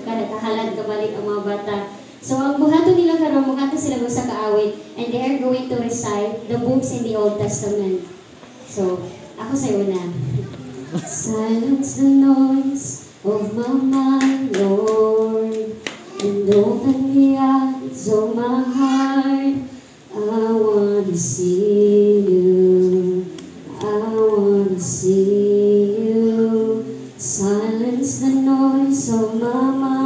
kahalad kabalik ang mga bata. So ang buhaton nila karon mukhata sila sa kaawit and they are going to recite the books in the Old Testament. So ako sa una. Silence the noise of my mind, Lord, and open the eyes of my heart. I want to see you, I want to see you. Silence the noise of my mind.